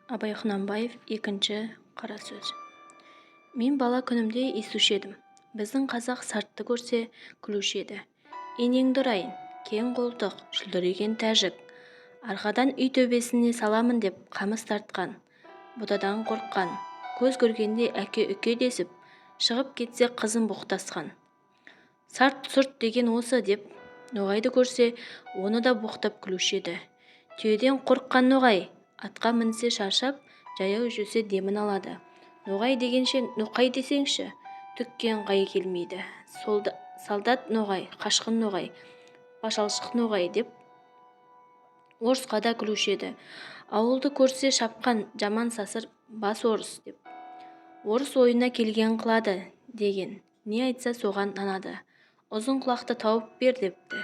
Абай Құнанбаев, екінші қара сөз. Мен бала күнімде естуші едім. Біздің қазақ сартты көрсе күлуші еді. Енеңді ұрайын, кең қолтық, шүлдіреген тәжік. Арқадан үй төбесіне саламын деп қамыс тартқан. Бұдадан қорыққан, көз көргенде әке-үке десіп, шығып кетсе қызын боқтасқан. Сарт-сұрт деген осы деп, ноғайды көрсе, оны да боқтап күлуші еді. Түйеден қорыққан ноғай, атқа мінсе шаршап, жаяу жүрсе демін алады. Ноғай дегенше ноқай десеңші, түкке ыңғай келмейді. Солдат ноғай, қашқын ноғай, башалшық ноғай деп орысқа да күлуші еді. Ауылды көрсе шапқан, жаман сасыр бас орыс деп. Орыс ойына келген қылады деген, не айтса соған нанады. Ұзын құлақты тауып бер депті.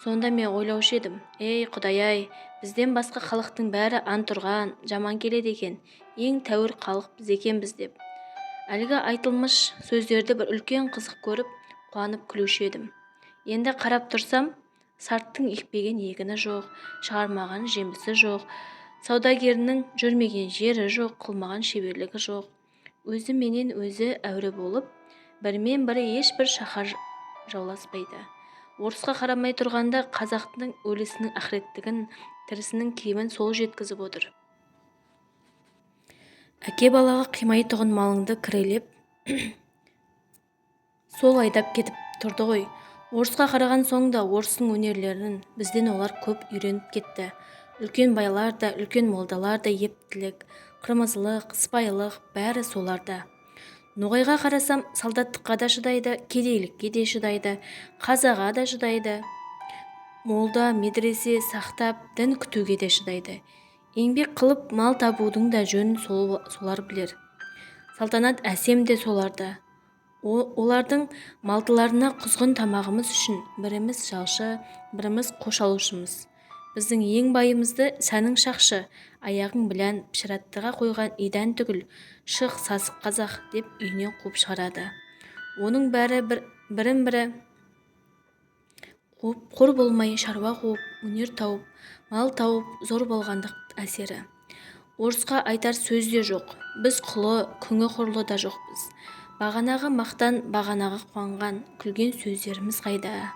Сонда мен ойлаушы едім, ей Құдай-ай, бізден басқа халықтың бәрі ант ұрған, жаман келеді екен, ең тәуір халық біз екенбіз деп. Әлгі айтылмыш сөздерді бір үлкен қызық көріп, қуанып күлуші едім. Енді қарап тұрсам, сарттың екпеген егіні жоқ, шығармаған жемісі жоқ, саудагерінің жүрмеген жері жоқ, қылмаған шеберлігі жоқ. Өзі менен өзі әуре болып, бірімен бірі ешбір шаһар жауласпайды. Орысқа қарамай тұрғанда қазақтың өлісінің ақыреттігін, тірісінің кемін сол жеткізіп отыр. Әке балаға қимай тұғын малыңды кірелеп, сол айдап кетіп тұрды ғой. Орысқа қараған соң да орыстың өнерлерін бізден олар көп үйреніп кетті. Үлкен байлар да, үлкен молдалар да ептілік, қырмызылық, сыпайылық бәрі соларда. Ноғайға қарасам, солдаттыққа да шыдайды, кедейлікке де шыдайды, қазаға да шыдайды. Молда, медресе сақтап, дін күтуге де шыдайды. Еңбек қылып мал табудың да жөнін солар білер. Салтанат әсем де соларда. Олардың малтыларына құзғын тамағымыз үшін біріміз жалшы, біріміз қош алушымыз. Біздің ең байымызды сәнің шақшы, аяғың білән пішіраттыға қойған идан түгіл, шық сасық қазақ деп үйіне қуып шығарады. Оның бәрі бірін-бірі қуып, қор болмай шаруа қуып, өнер тауып, мал тауып, зор болғандық әсері. Орысқа айтар сөз де жоқ, біз құлы, күңі құрлы да жоқпыз. Бағанағы мақтан, бағанағы қуанған, күлген сөздеріміз қайда?